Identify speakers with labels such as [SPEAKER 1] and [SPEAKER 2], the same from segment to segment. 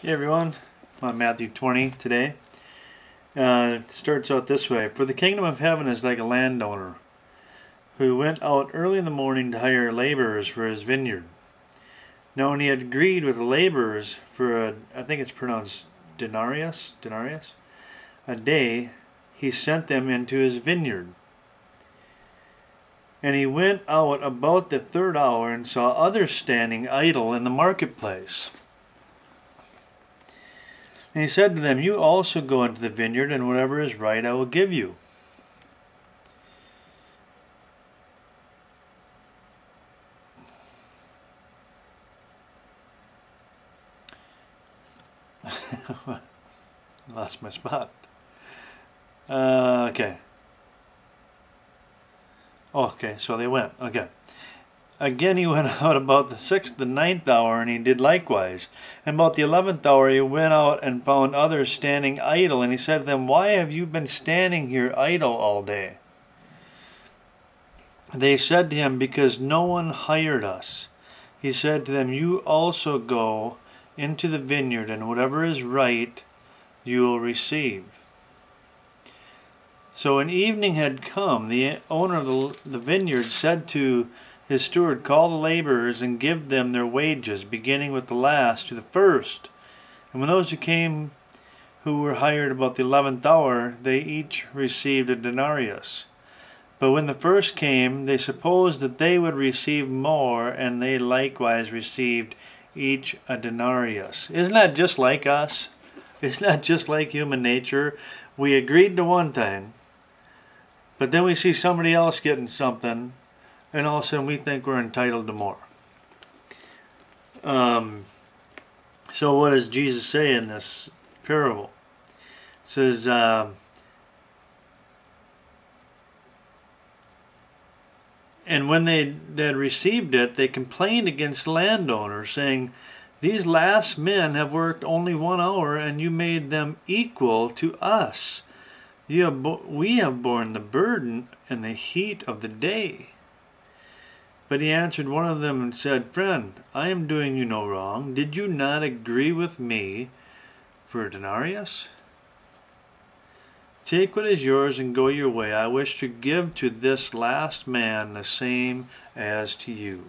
[SPEAKER 1] Hey everyone, I'm on Matthew 20 today. It starts out this way. For the kingdom of heaven is like a landowner who went out early in the morning to hire laborers for his vineyard. Now when he had agreed with the laborers for I think it's pronounced denarius, a day, he sent them into his vineyard. And he went out about the third hour and saw others standing idle in the marketplace. And he said to them, You also go into the vineyard, and whatever is right I will give you. Lost my spot. Okay. Okay, so they went. Okay. Again he went out about the 6th and 9th hour, and he did likewise. And about the 11th hour he went out and found others standing idle. And he said to them, Why have you been standing here idle all day? They said to him, Because no one hired us. He said to them, You also go into the vineyard, and whatever is right you will receive. So when evening had come, the owner of the vineyard said to his steward, Call the laborers and give them their wages, beginning with the last to the first. And when those who came who were hired about the 11th hour, they each received a denarius. But when the first came, they supposed that they would receive more, and they likewise received each a denarius. Isn't that just like us? Isn't that just like human nature? We agreed to one thing, but then we see somebody else getting something, and all of a sudden we think we're entitled to more. So what does Jesus say in this parable? It says, and when they had received it, they complained against the landowner, saying, These last men have worked only 1 hour, and you made them equal to us. We have borne the burden and the heat of the day. But he answered one of them and said, Friend, I am doing you no wrong. Did you not agree with me for a denarius? Take what is yours and go your way. I wish to give to this last man the same as to you.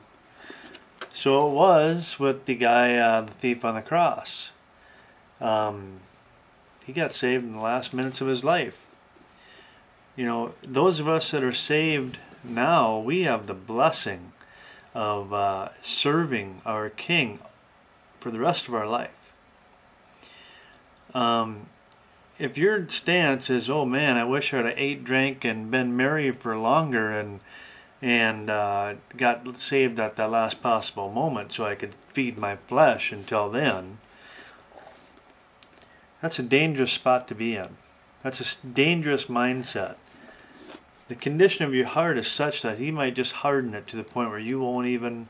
[SPEAKER 1] So it was with the guy, the thief on the cross. He got saved in the last minutes of his life. You know, those of us that are saved now, we have the blessing of serving our King for the rest of our life. If your stance is, oh man, I wish I'd have ate, drank, and been merry for longer, and got saved at that last possible moment so I could feed my flesh until then, that's a dangerous spot to be in. That's a dangerous mindset. The condition of your heart is such that he might just harden it to the point where you won't even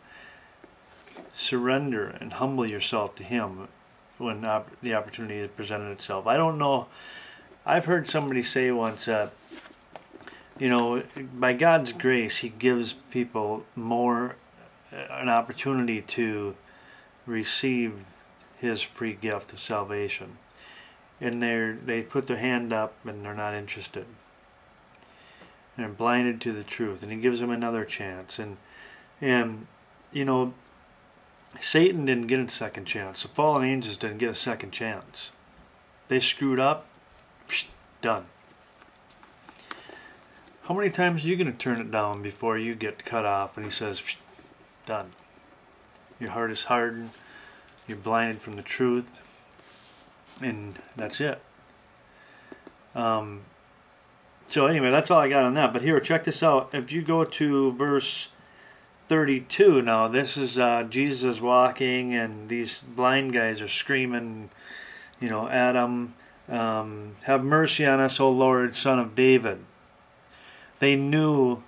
[SPEAKER 1] surrender and humble yourself to him when the opportunity has presented itself. I don't know. I've heard somebody say once that, you know, by God's grace, he gives people more an opportunity to receive his free gift of salvation. And they put their hand up and they're not interested. And they're blinded to the truth. And he gives them another chance. And you know, Satan didn't get a second chance. The fallen angels didn't get a second chance. They screwed up, done. How many times are you going to turn it down before you get cut off and he says, done? Your heart is hardened, you're blinded from the truth, and that's it. So anyway, that's all I got on that. But here, check this out. If you go to verse 32 now, this is Jesus walking, and these blind guys are screaming, you know, at him, have mercy on us, O Lord, Son of David. They knew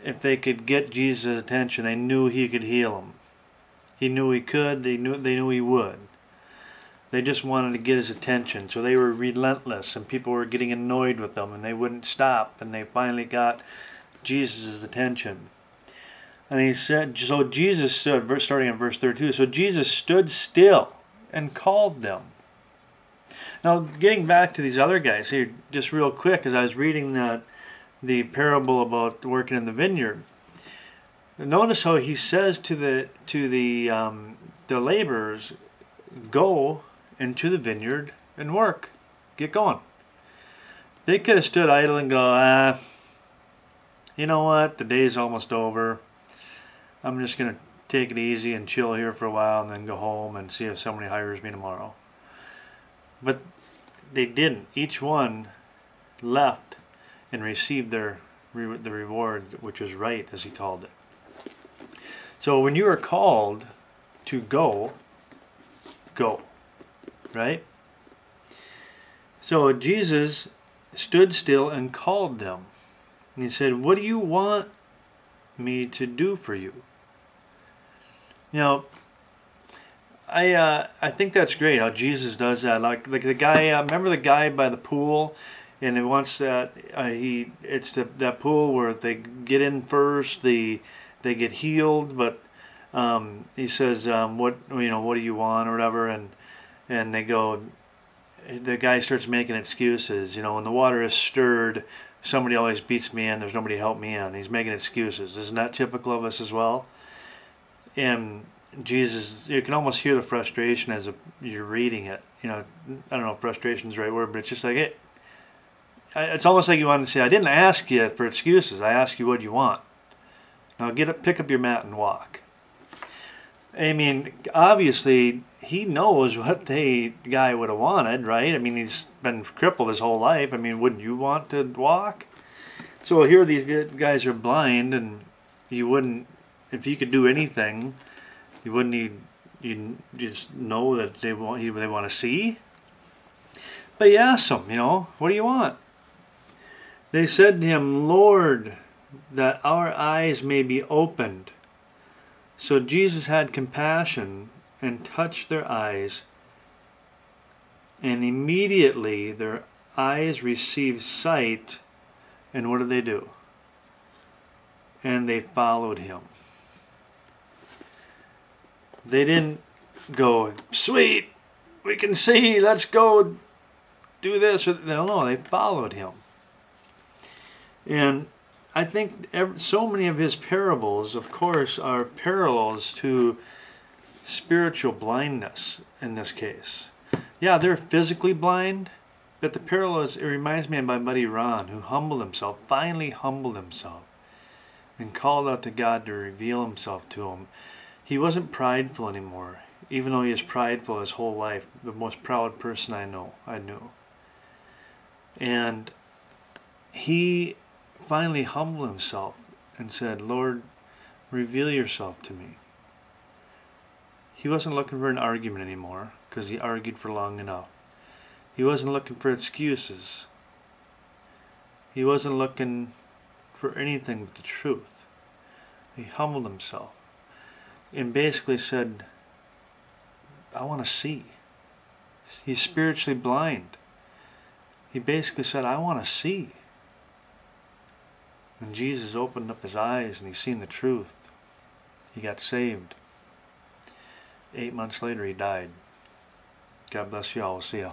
[SPEAKER 1] if they could get Jesus' attention, they knew he could heal them. He knew he could, they knew he would. They just wanted to get his attention, so they were relentless, and people were getting annoyed with them, and they wouldn't stop, and they finally got Jesus' attention. And he said, so Jesus stood, starting in verse 32, so Jesus stood still and called them. Now, getting back to these other guys here, just real quick, as I was reading the parable about working in the vineyard, notice how he says to the laborers, "Go into the vineyard and work. Get going." They could have stood idle and go, you know what? The day's almost over. I'm just gonna take it easy and chill here for a while, and then go home and see if somebody hires me tomorrow. But they didn't. Each one left and received the reward, which was right, as he called it. So when you are called to go, go. Right? So Jesus stood still and called them. And he said, "What do you want me to do for you?" Now, I think that's great how Jesus does that. Like the guy, remember the guy by the pool, and it wants that it's that pool where they get in first, they get healed, but he says, what do you want or whatever, and they go. The guy starts making excuses. When the water is stirred, somebody always beats me in. There's nobody to help me in. He's making excuses. Isn't that typical of us as well? And Jesus, you can almost hear the frustration as you're reading it. I don't know if frustration is the right word, but it's just like it. It's almost like you want to say, "I didn't ask you for excuses. I asked you what you want. Now get up, pick up your mat, and walk." I mean, obviously, he knows what the guy would have wanted, right? I mean, he's been crippled his whole life. I mean, wouldn't you want to walk? So here these guys are blind, and you wouldn't, if you could do anything, you wouldn't need, you just know that they want to see. But he asked them, "What do you want?" They said to him, "Lord, that our eyes may be opened." So Jesus had compassion and touched their eyes, and immediately their eyes received sight, and what did they do? And they followed him. They didn't go, "Sweet, we can see, let's go do this." No, they followed him. And I think so many of his parables, of course, are parallels to spiritual blindness in this case. Yeah, they're physically blind, but the parallel it reminds me of my buddy Ron, who finally humbled himself, and called out to God to reveal himself to him. He wasn't prideful anymore, even though he was prideful his whole life, the most proud person I knew. And he finally humbled himself and said, "Lord, reveal yourself to me." He wasn't looking for an argument anymore, because he argued for long enough. He wasn't looking for excuses. He wasn't looking for anything but the truth. He humbled himself and basically said, "I want to see." He's spiritually blind. He basically said, "I want to see." And Jesus opened up his eyes and he seen the truth. He got saved. 8 months later he died. God bless you all. We'll see you.